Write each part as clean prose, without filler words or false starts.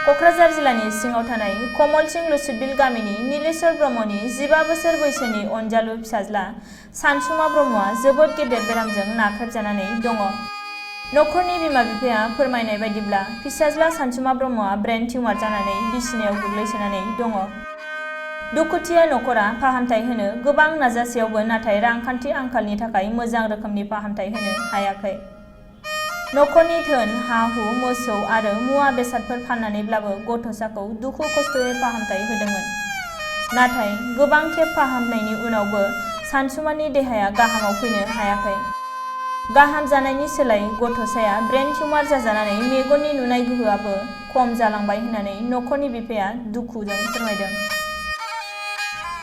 क'क्राझार जिल्लानि सिङाव थानाय कमलसिं लुसुतबिल गामिनि नीलेश्वर ब्रह्मनि 15 बोसोर बैसोनि अनजालु फिसाज्ला सानसुमा ब्रह्मआ जोबोद गेदेर बेरामजों नाख्रेबजानानै दङ। नखरनि बिमा-बिफाया फोरमायनाय बायदिब्ला फिसाज्ला सानसुमा ब्रह्मआ ब्रेन टिउमार जानानै बिसिनायाव गोग्लैसोनानै दङ। दुखुथिया नखरा फाहामथाय होनो गोबां नाजासेयावबो नाथाय रांखान्थि आंखालनि थाखाय मोजां रोखोमनि फाहामथाय होनो हायाखै। नखरनि धोन, हा-हु, मोसौ आरो मुवा बेसादफोर फाननानैब्लाबो गथ'साखौ दुखु खस्थ'यै फाहामथाय होदोंमोन। नाथाय गोबां खेब फाहामनायनि उनावबो सानसुमानि देहाया गाहामाव फैनो हायाखै। गाहाम जानायनि सोलाय गथ'साया ब्रेन टिउमार जाजानानै मेगननि नुनाय गोहोआबो खम जालांबाय होननानै नखरनि बिफाया दुखुजों फोरमायदों।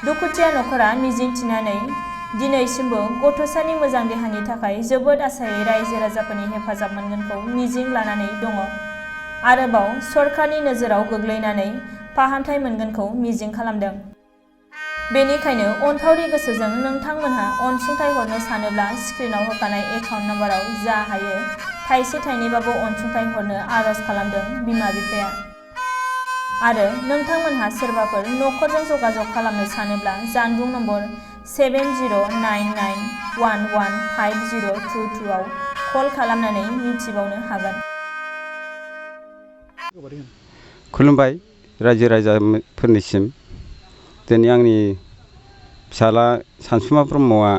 दुखुथिया नखरा मिजिंथिनानै दिनैसिमबो गथ'सानि मोजां देहानि थाखाय जोबोद आसायै रायजो राजाफोरनि हेफाजाब मोनगोनखौ मिजिं लानानै दङ। आरोबाव सरखारनि नोजोराव गोग्लैनानै फाहामथाय मोनगोनखौ मिजिं खालामदों। बेनिखायनो अनफावरि गोसोजों नोंथांमोनहा अनसुंथाइ हरनो सानोब्ला स्क्रिनाव होखानाय एकाउन्ट नम्बराव जा हायो थाइसे थाइनैबाबो अनसुंथाइ हरनो आरज खालामदों बिमा-बिफाया। आरो नोंथांमोनहा सोरबाफोर नखरजों जगाजग खालामनो सानोब्ला जानबुं नम्बर 7099115022 आव कल खालामनानै मिथिबावनो हागोन। खुलुमबाय रायजो राजाफोरनिसिम। दिनै आंनि फिसाला सानसुमा ब्रह्मआ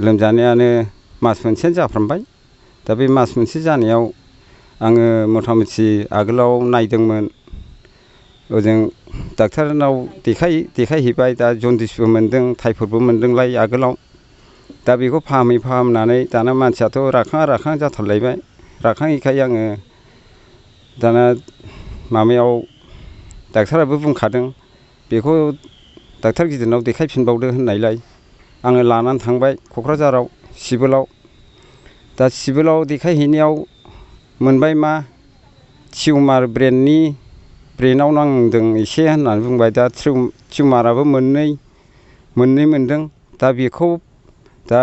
लोमजानायानो मास मोनसेयानो जाफ्रामबाय। दा बे मास मोनसे जानायाव आङो मथा मथि आगोलाव नायदोंमोन। ओजों डाक्टारनाव देखायहैबाय। दा जन्दिसबो मोन्दों, टाइफयडबो मोन्दोंलाय आगोलाव। दा बेखौ फाहामनानै दाना मानसियाथ' राखां जाथारलायबाय। राखाङैखाय आङो दाना माबायाव डाक्टाराबो बुंखादों बेखौ डाक्टार गिदिरनाव देखायफिनबावदो होननायलाय आङो लानानै थांबाय क'क्राझाराव सिभिलाव। दा सिभिलाव देखायहैनायाव मोनबाय मा टिउमार ब्रेनाव नांदों एसे होननानै बुंबाय। दा टिउमाराबो मोननै मोनदों। दा बेखौ दा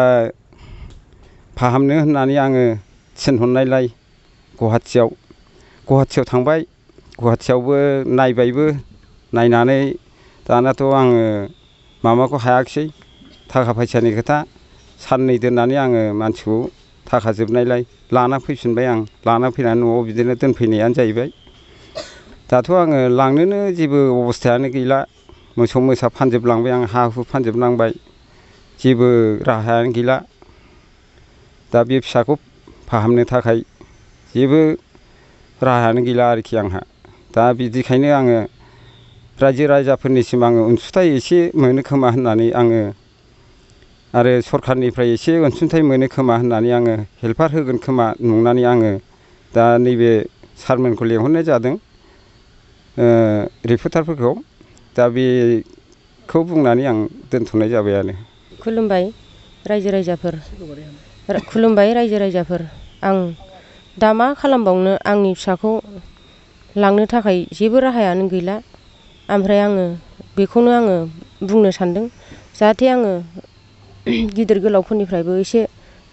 फाहामनो होननानै आङो थिनहरनायलाय गुवाहाटियाव थांबाय। गुवाहाटियावबो नायबायबो। नायनानै दानाथ' आङो माबाखौ हायाखिसै, थाखा फैसानि खोथा। साननै दोननानै आङो मानसिखौ थाखा जोबनायलाय लाना फैफिनबाय आं। लाना फैनानै न'आव बिदिनो दोनफैनायानो जाहैबाय। दाथ' आङो लांनोनो जेबो अबस्थायानो गैला। मोसौ मोसा फानजोबलांबाय आं, हा-हु फानजोबनांबाय। जेबो राहायानो गैला। दा बे फिसाखौ फाहामनो थाखाय जेबो राहायानो गैला आरोखि आंहा। दा बिदिखायनो आङो रायजो राजाफोरनिसिम आङो अनसुंथाइ एसे मोनो खोमा होननानै आङो आरो सरखारनिफ्राय एसे अनसुंथाइ मोनो खोमा होननानै आङो हेल्पार होगोन खोमा नंनानै आङो दा नैबे सारमोनखौ लेंहरनाय जादों, रिपर्टारफोरखौ। दा बेखौ बुंनानै आं दोनथ'नाय जाबायानो। खुलुमबाय रायजो राजाफोर। आं दा मा खालामबावनो, आंनि फिसाखौ लांनो थाखाय जेबो राहायानो गैला। ओमफ्राय आङो बेखौनो आङो बुंनो सानदों जाहाथे आङो गिदिर गोलावफोरनिफ्रायबो एसे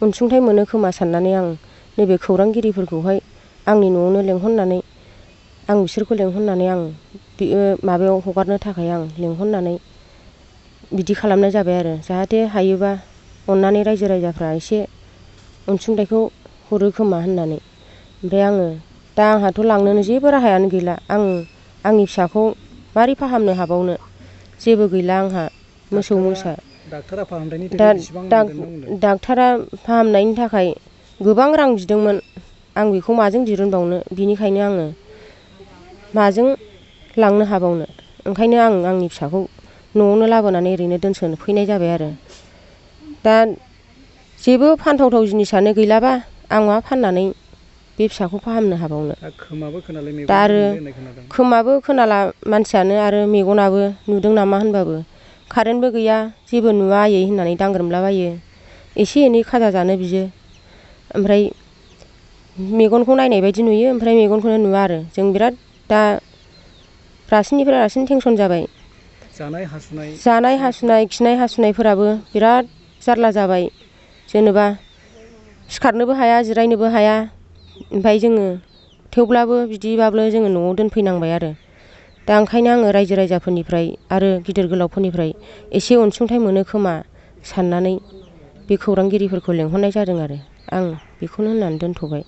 अनसुंथाइ मोनो खोमा साननानै आं नैबे खौरांगिरिफोरखौहाय आंनि न'आवनो लेंहरनानै आं बिसोरखौ लेंहरनानै आं माबायाव हगारनो थाखाय आं लेंहरनानै बिदि खालामनाय जाबाय आरो। जाहाथे हायोबा अननानै रायजो राजाफ्रा एसे अनसुंथाइखौ हरो खोमा होननानै। ओमफ्राय आङो दा आंहाथ' लांनोनो जेबो राहायानो गैला। आंनि फिसाखौ मारै फाहामनो हाबावनो, जेबो गैला आंहा मोसौ मोसा। डाक्टारा फाहामनायनि थाखाय बेसेबां नांगोन होनदों? डाक्टारा फाहामनायनि थाखाय गोबां रां बिदोंमोन। आं बेखौ माजों दिरुनबावनो, बिनिखायनो आङो माजों लांनो हाबावनो। ओंखायनो आं आंनि फिसाखौ न'आवनो लाबोनानै ओरैनो दोनफैनाय जाबाय आरो। दा जेबो फानथावथाव जिनिसानो गैलाबा आं मा फाननानै बे फिसाखौ फाहामनो हाबावनो। दा आरो खोमाबो खोनाला मानसियानो, आरो मेगनाबो नुदों नामा होनबाबो कारेन्टबो गैया, जेबो नुवा आयै होननानै दांग्रोमलाबायो। एसे एनै खाजा जानो बियो। ओमफ्राय मेगनखौ नायनाय बायदि नुयो, ओमफ्राय मेगनखौनो नुवा आरो। जों बिराद दा रासिननिफ्राय रासिन टेनसन जाबाय। जानाय हासुनाय खिनाय हासुनायफोराबो बिराद जारला जाबाय। जेनेबा सिखारनोबो हाया, जिरायनोबो हाया। ओमफ्राय जोङो थेवब्लाबो बिदिबाबो जोङो न'आव दोनफैनांबाय आरो दा ओंखायनो आङो रायजो राजाफोरनिफ्राय आरो गिदिर गोलावफोरनिफ्राय एसे अनसुंथाइ मोनो खोमा साननानै बे खौरांगिरिफोरखौ लेंहरनाय जादों आरो आं बेखौनो होननानै दोनथ'बाय।